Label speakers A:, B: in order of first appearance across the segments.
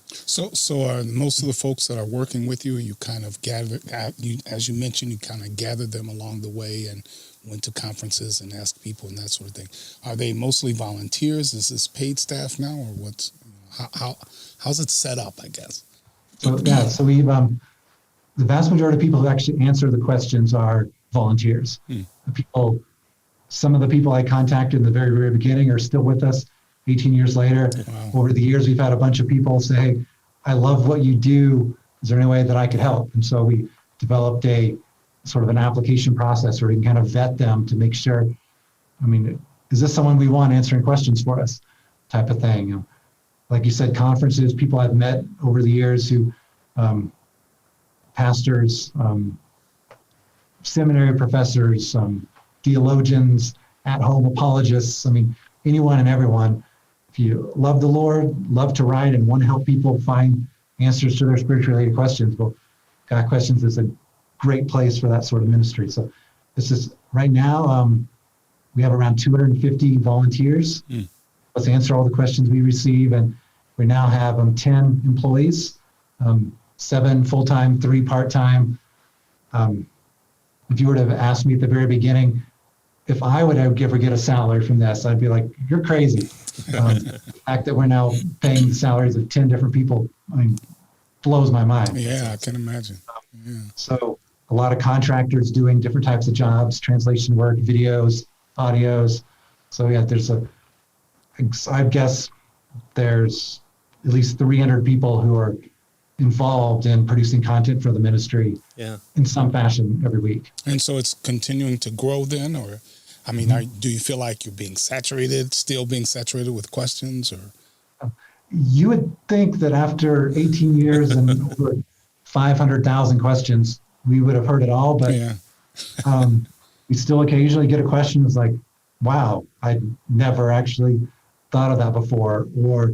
A: So are most of the folks that are working with you, you kind of as you mentioned, you kind of gathered them along the way and went to conferences and asked people and that sort of thing. Are they mostly volunteers? Is this paid staff now, or how's it set up, I guess?
B: So we've the vast majority of people who actually answer the questions are volunteers. Some of the people I contacted in the very, very beginning are still with us 18 years later.
A: Wow.
B: Over the years, we've had a bunch of people say, hey, I love what you do. Is there any way that I could help? And so we developed a sort of an application process where we can kind of vet them to make sure, is this someone we want answering questions for us type of thing? Like you said, conferences, people I've met over the years who, pastors, seminary professors, theologians, at-home apologists, anyone and everyone. If you love the Lord, love to write, and want to help people find answers to their spiritual-related questions, well, Got Questions is a great place for that sort of ministry. So this is, right now, we have around 250 volunteers. Let's answer all the questions we receive, and we now have 10 employees, 7 full-time, 3 part-time. If you were to have asked me at the very beginning, if I would ever get a salary from this, I'd be like, you're crazy. The fact that we're now paying the salaries of 10 different people, blows my mind.
A: Yeah, I can imagine. Yeah.
B: So a lot of contractors doing different types of jobs, translation work, videos, audios. So yeah, I guess there's at least 300 people who are involved in producing content for the ministry in some fashion every week.
A: And so it's continuing to grow then, or, do you feel like you're still being saturated with questions, or?
B: You would think that after 18 years and over 500,000 questions, we would have heard it all, but we still occasionally get a question that's like, wow, I never actually thought of that before, or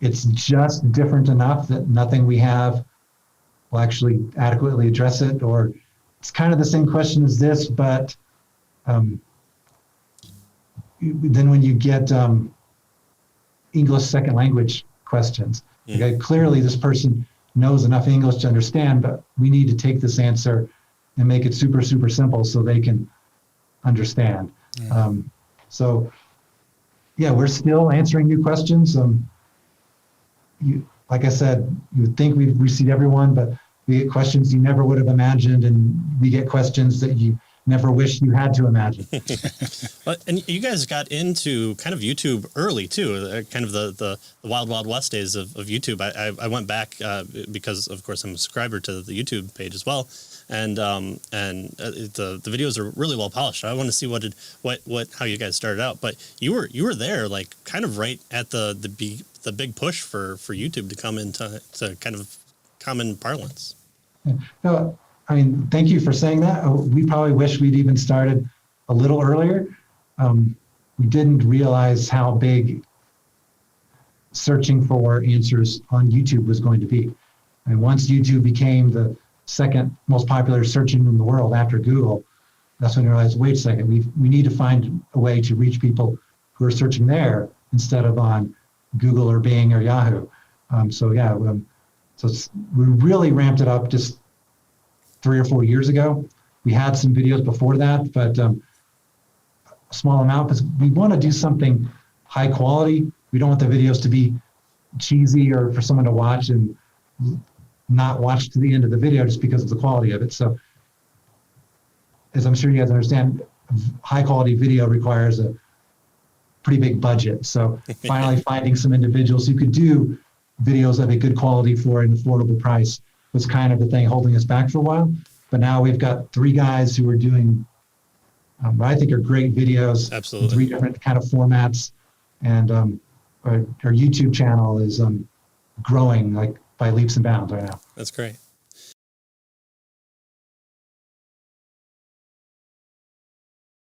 B: it's just different enough that nothing we have will actually adequately address it, or it's kind of the same question as this, but then when you get English second language questions, okay, clearly this person knows enough English to understand, but we need to take this answer and make it super, super simple so they can understand. So yeah, we're still answering new questions. Like I said, you would think we've received everyone, but we get questions you never would have imagined, and we get questions that you never wished you had to imagine.
C: And you guys got into kind of YouTube early too, kind of the wild, wild west days of YouTube. I went back because, of course, I'm a subscriber to the YouTube page as well. And the videos are really well polished. I want to see how you guys started out. But you were there, like, kind of right at the big push for YouTube to come into kind of common parlance.
B: No, thank you for saying that. We probably wish we'd even started a little earlier. We didn't realize how big searching for answers on YouTube was going to be. And once YouTube became the second most popular search engine in the world after Google, that's when we realized, wait a second, we need to find a way to reach people who are searching there instead of on Google or Bing or Yahoo. So we really ramped it up just 3 or 4 years ago. We had some videos before that, but a small amount, because we want to do something high quality. We don't want the videos to be cheesy or for someone to watch and not watch to the end of the video just because of the quality of it. So as I'm sure you guys understand, high quality video requires a pretty big budget. So finally finding some individuals who could do videos of a good quality for an affordable price was kind of the thing holding us back for a while. But now we've got 3 guys who are doing what I think are great videos.
C: Absolutely.
B: In 3 different kind of formats. And our YouTube channel is growing like by leaps and bounds right now.
C: That's great.